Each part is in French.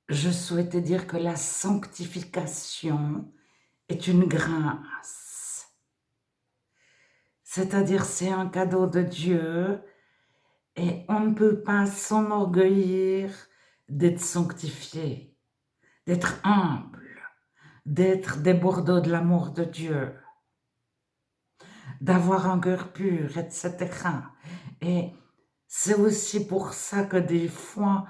je souhaitais dire que la sanctification est une grâce. C'est-à-dire, c'est un cadeau de Dieu et on ne peut pas s'enorgueillir d'être sanctifié, d'être humble, d'être débordé de l'amour de Dieu, d'avoir un cœur pur, etc. Et c'est aussi pour ça que des fois,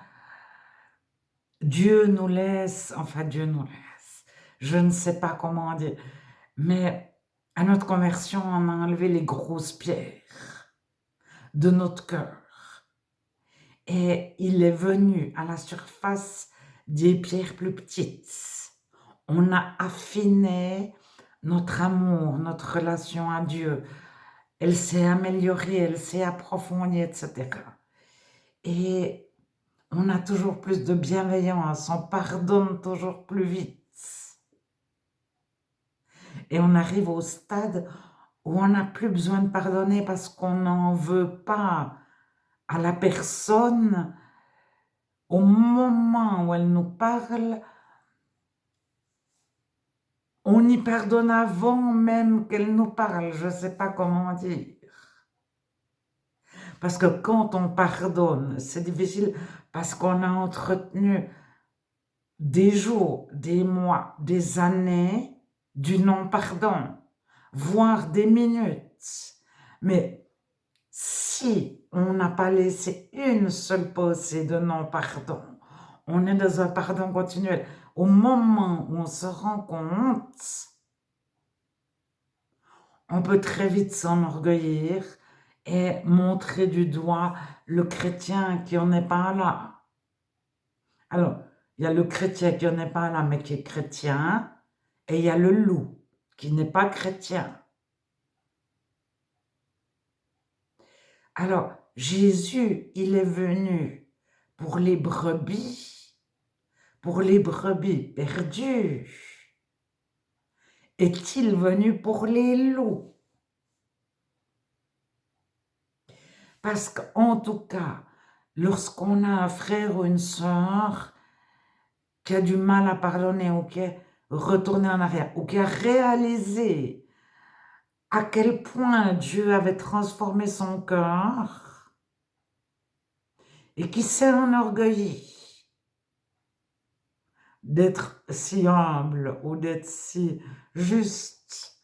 Dieu nous laisse, enfin Dieu nous laisse, je ne sais pas comment dire, mais à notre conversion, on a enlevé les grosses pierres de notre cœur. Et il est venu à la surface des pierres plus petites. On a affiné notre amour, notre relation à Dieu. Elle s'est améliorée, elle s'est approfondie, etc. Et on a toujours plus de bienveillance, on pardonne toujours plus vite. Et on arrive au stade où on n'a plus besoin de pardonner parce qu'on n'en veut pas à la personne. Au moment où elle nous parle, on y pardonne avant même qu'elle nous parle, je ne sais pas comment dire. Parce que quand on pardonne, c'est difficile parce qu'on a entretenu des jours, des mois, des années du non-pardon, voire des minutes. Mais si on n'a pas laissé une seule pensée de non-pardon, on est dans un pardon continuel. Au moment où on se rend compte, on peut très vite s'enorgueillir et montrer du doigt le chrétien qui n'en est pas là. Alors, il y a le chrétien qui n'en est pas là, mais qui est chrétien, et il y a le loup qui n'est pas chrétien. Alors, Jésus, il est venu pour les brebis perdues. Est-il venu pour les loups? Parce qu'en tout cas, lorsqu'on a un frère ou une sœur qui a du mal à pardonner ou qui est retourné en arrière ou qui a réalisé à quel point Dieu avait transformé son cœur et qui s'est enorgueilli d'être si humble ou d'être si juste.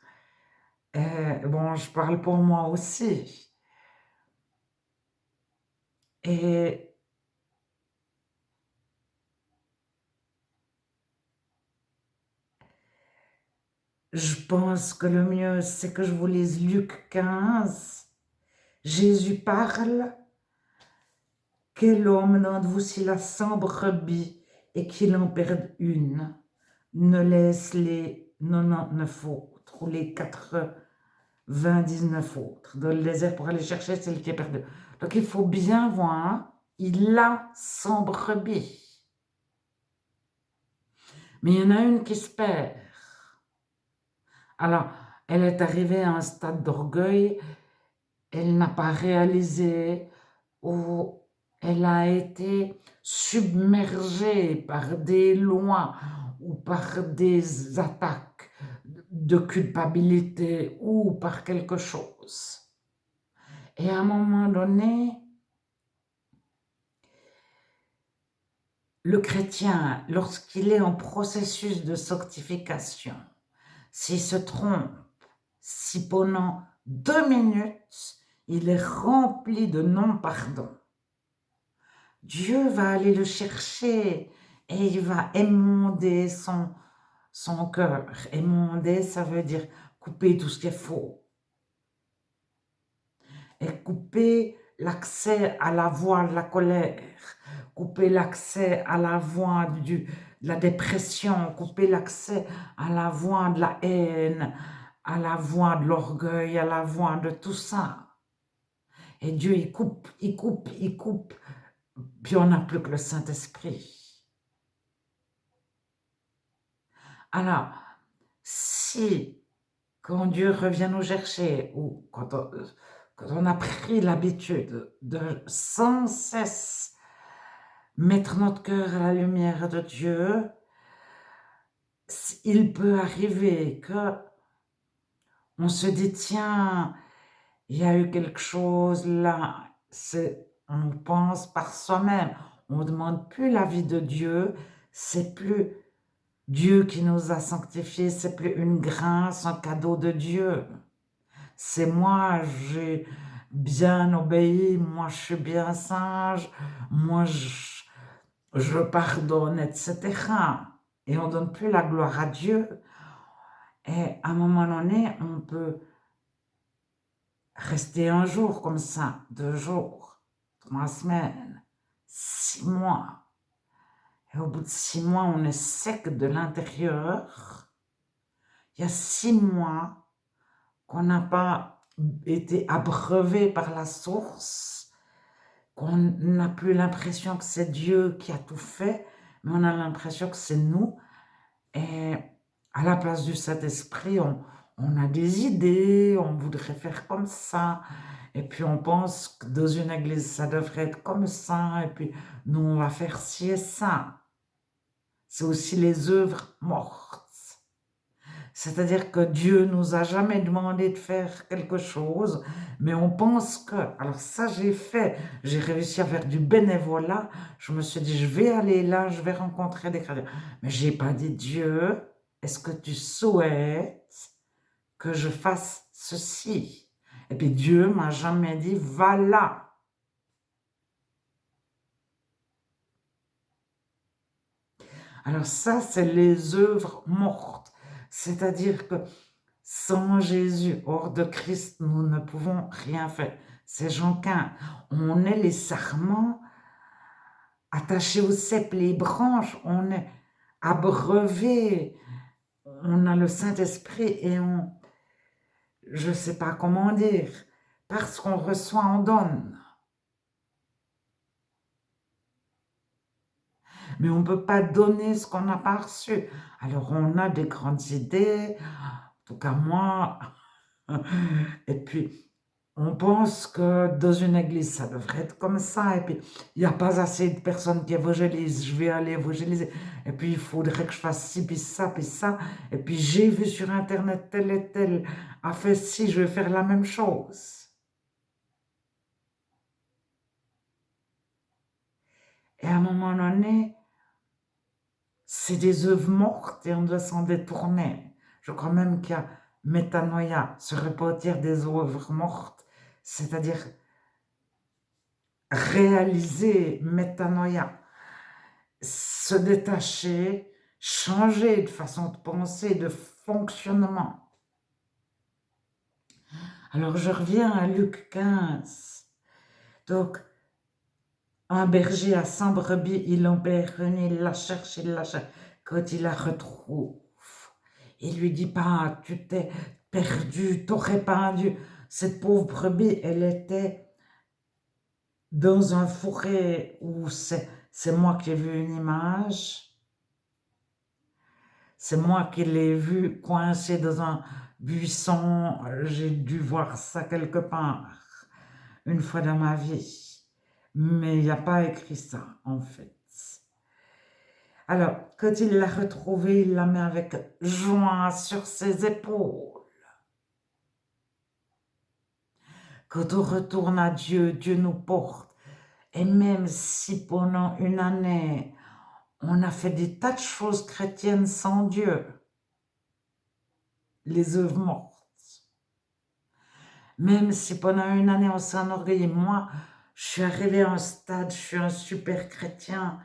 Bon, je parle pour moi aussi. Et je pense que le mieux, c'est que je vous lise Luc 15. Jésus parle. Quel homme d'entre vous, s'il a 100 brebis et qu'il en perde une, ne laisse les 99 autres ou les 99 autres dans le désert pour aller chercher celle qui est perdue. Donc il faut bien voir, il a 100 brebis. Mais il y en a une qui se perd. Alors, elle est arrivée à un stade d'orgueil, elle n'a pas réalisé ou elle a été submergée par des lois ou par des attaques de culpabilité ou par quelque chose. Et à un moment donné, le chrétien, lorsqu'il est en processus de sanctification, s'il se trompe, si pendant 2 minutes, il est rempli de non-pardon, Dieu va aller le chercher et il va émonder son cœur. Émonder, ça veut dire couper tout ce qui est faux. Et couper l'accès à la voie de la colère, couper l'accès à la voie de la dépression, couper l'accès à la voie de la haine, à la voie de l'orgueil, à la voie de tout ça. Et Dieu, il coupe, il coupe, il coupe, puis on n'a plus que le Saint-Esprit. Alors, si, quand Dieu revient nous chercher, ou quand on a pris l'habitude de sans cesse mettre notre cœur à la lumière de Dieu, il peut arriver que on se dit, tiens, il y a eu quelque chose là. On pense par soi-même. On ne demande plus l'avis de Dieu. C'est plus Dieu qui nous a sanctifiés. C'est plus une grâce, un cadeau de Dieu. C'est moi, j'ai bien obéi. Moi, je suis bien sage. Moi, je pardonne, etc. Et on ne donne plus la gloire à Dieu. Et à un moment donné, on peut rester un jour comme ça, 2 jours, 3 semaines, 6 mois. Et au bout de 6 mois, on est sec de l'intérieur. Il y a 6 mois qu'on n'a pas été abreuvé par la source, qu'on n'a plus l'impression que c'est Dieu qui a tout fait, mais on a l'impression que c'est nous. Et à la place du Saint-Esprit, on a des idées, on voudrait faire comme ça. Et puis on pense que dans une église, ça devrait être comme ça. Et puis nous, on va faire ci et ça. C'est aussi les œuvres mortes. C'est-à-dire que Dieu nous a jamais demandé de faire quelque chose, mais on pense que, alors ça j'ai fait, j'ai réussi à faire du bénévolat, je me suis dit je vais aller là, je vais rencontrer des chrétiens. Mais j'ai pas dit Dieu, est-ce que tu souhaites que je fasse ceci? Et puis Dieu m'a jamais dit va là. Alors ça, c'est les œuvres mortes. C'est-à-dire que sans Jésus, hors de Christ, nous ne pouvons rien faire. C'est Jean 15. On est les sarments attachés au cep, les branches. On est abreuvés. On a le Saint-Esprit et je ne sais pas comment dire, parce qu'on reçoit, on donne. Mais on ne peut pas donner ce qu'on n'a pas reçu. Alors on a des grandes idées, en tout cas moi, et puis on pense que dans une église, ça devrait être comme ça, et puis il n'y a pas assez de personnes qui évangélisent, je vais aller évangéliser, et puis il faudrait que je fasse ci, puis ça, et puis j'ai vu sur Internet tel et tel a fait ci, je vais faire la même chose. Et à un moment donné, c'est des œuvres mortes et on doit s'en détourner. Je crois même qu'il y a métanoïa, se repentir des œuvres mortes, c'est-à-dire réaliser métanoïa, se détacher, changer de façon de penser, de fonctionnement. Alors je reviens à Luc 15. Donc, un berger a 100 brebis, il en perd une, il la cherche, il la cherche. Quand il la retrouve, il lui dit pas, tu t'es perdu, t'aurais pas dû. Cette pauvre brebis, elle était dans un fourré où c'est moi qui ai vu une image. C'est moi qui l'ai vu coincé dans un buisson. J'ai dû voir ça quelque part, une fois dans ma vie. Mais il n'y a pas écrit ça, en fait. Alors, quand il l'a retrouvée, il la met avec joie sur ses épaules. Quand on retourne à Dieu, Dieu nous porte. Et même si pendant une année, on a fait des tas de choses chrétiennes sans Dieu, les œuvres mortes, même si pendant une année on s'est enorgueilli, moi, je suis arrivée à un stade, je suis un super chrétien,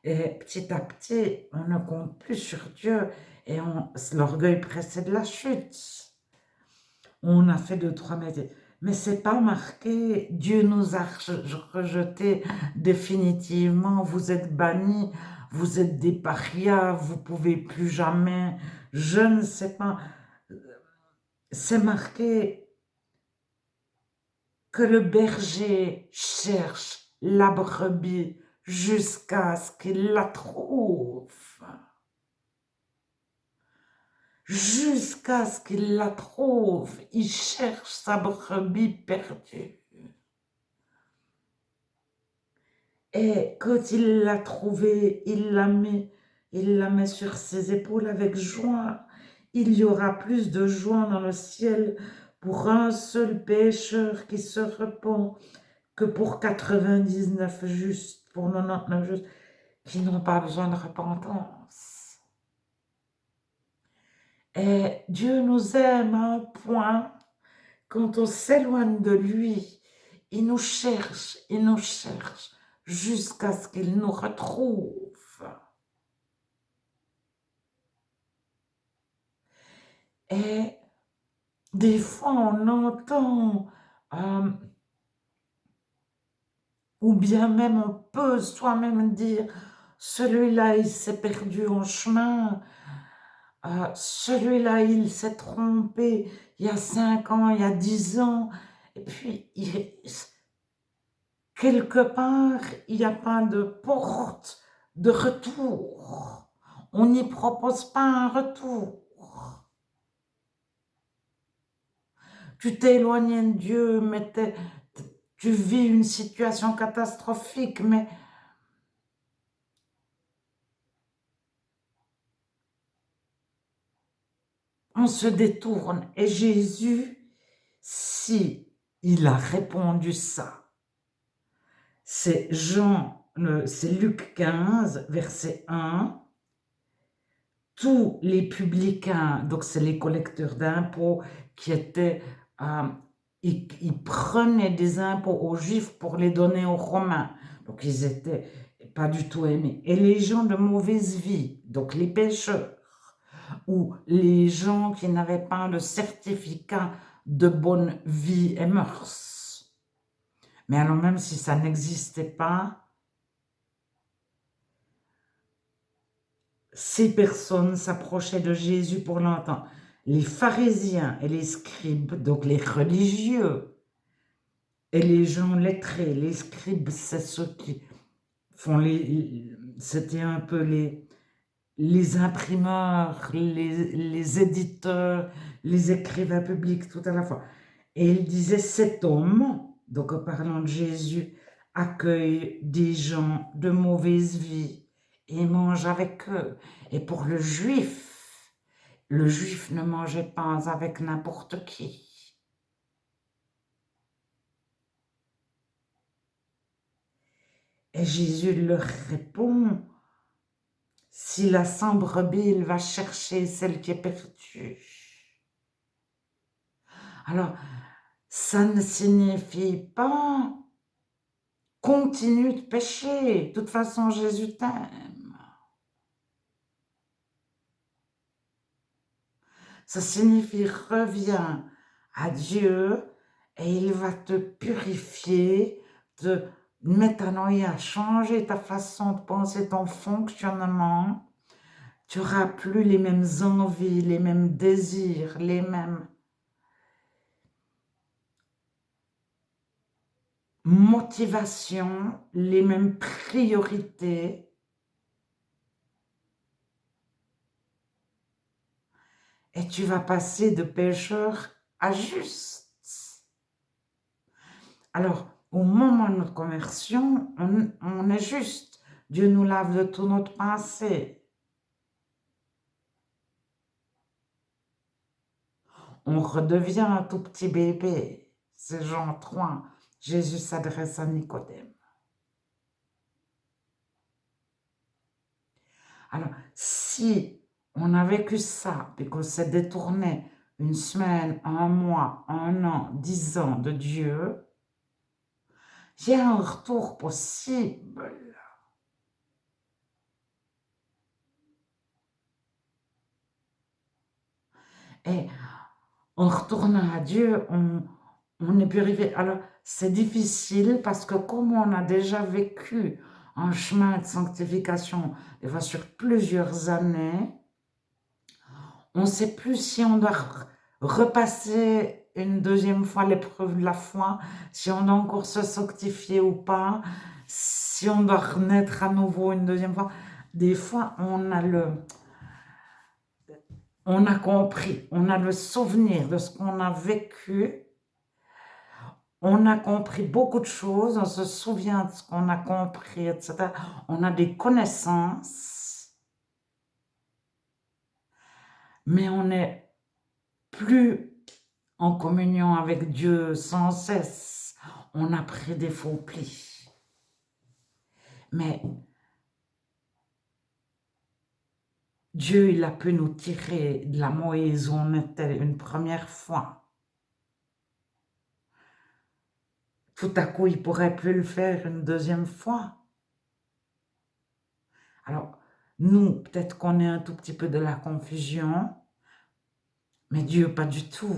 et petit à petit, on ne compte plus sur Dieu, et l'orgueil précède la chute. On a fait 2, 3 métiers, mais c'est pas marqué, Dieu nous a rejetés définitivement, vous êtes bannis, vous êtes des parias, vous pouvez plus jamais, je ne sais pas. C'est marqué que le berger cherche la brebis jusqu'à ce qu'il la trouve. Jusqu'à ce qu'il la trouve, il cherche sa brebis perdue. Et quand il l'a trouvée, il la met sur ses épaules avec joie. Il y aura plus de joie dans le ciel pour un seul pécheur qui se repent que pour 99 justes, pour 99 justes qui n'ont pas besoin de repentance. Et Dieu nous aime à un point, quand on s'éloigne de lui, il nous cherche jusqu'à ce qu'il nous retrouve. Et des fois, on entend, ou bien même on peut soi-même dire, celui-là, il s'est perdu en chemin, celui-là, il s'est trompé il y a 5 ans, il y a 10 ans, et puis quelque part, il n'y a pas de porte de retour. On n'y propose pas un retour. Tu t'es éloigné de Dieu, mais tu vis une situation catastrophique, mais on se détourne. Et Jésus, si il a répondu ça, c'est Luc 15, verset 1. Tous les publicains, donc c'est les collecteurs d'impôts qui étaient, ils prenaient des impôts aux Juifs pour les donner aux Romains. Donc ils étaient pas du tout aimés. Et les gens de mauvaise vie, donc les pécheurs, ou les gens qui n'avaient pas de certificat de bonne vie et mœurs. Mais alors même si ça n'existait pas, ces personnes s'approchaient de Jésus pour l'entendre. Les pharisiens et les scribes, donc les religieux, et les gens lettrés, les scribes, c'est ceux qui font c'était un peu les imprimeurs, les éditeurs, les écrivains publics, tout à la fois. Et il disait, cet homme, donc en parlant de Jésus, accueille des gens de mauvaise vie et mange avec eux. Et pour le juif ne mangeait pas avec n'importe qui. Et Jésus leur répond, si la sang brebis, il va chercher celle qui est perdue. Alors, ça ne signifie pas continue de pécher. De toute façon, Jésus t'aime. Ça signifie reviens à Dieu et il va te purifier, te métanoïa, changer ta façon de penser, ton fonctionnement. Tu n'auras plus les mêmes envies, les mêmes désirs, les mêmes motivations, les mêmes priorités. Et tu vas passer de pécheur à juste. Alors, au moment de notre conversion, on est juste. Dieu nous lave de tout notre passé. On redevient un tout petit bébé. C'est Jean 3. Jésus s'adresse à Nicodème. Alors, si on a vécu ça, et qu'on s'est détourné une semaine, un mois, un an, 10 ans de Dieu, il y a un retour possible. Et en retournant à Dieu, on est purifié. Alors, c'est difficile parce que comme on a déjà vécu un chemin de sanctification, des fois sur plusieurs années, on ne sait plus si on doit repasser une deuxième fois l'épreuve de la foi, si on doit encore se sanctifier ou pas, si on doit renaître à nouveau une deuxième fois. Des fois, on a compris, on a le souvenir de ce qu'on a vécu, On a compris beaucoup de choses, on se souvient de ce qu'on a compris, etc. On a des connaissances, mais on n'est plus en communion avec Dieu sans cesse. On a pris des faux plis. Mais Dieu, il a pu nous tirer de la Moïse où on était une première fois. Tout à coup, il pourrait plus le faire une deuxième fois. Alors, nous, peut-être qu'on est un tout petit peu de la confusion, mais Dieu, pas du tout.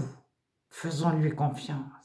Faisons-lui confiance.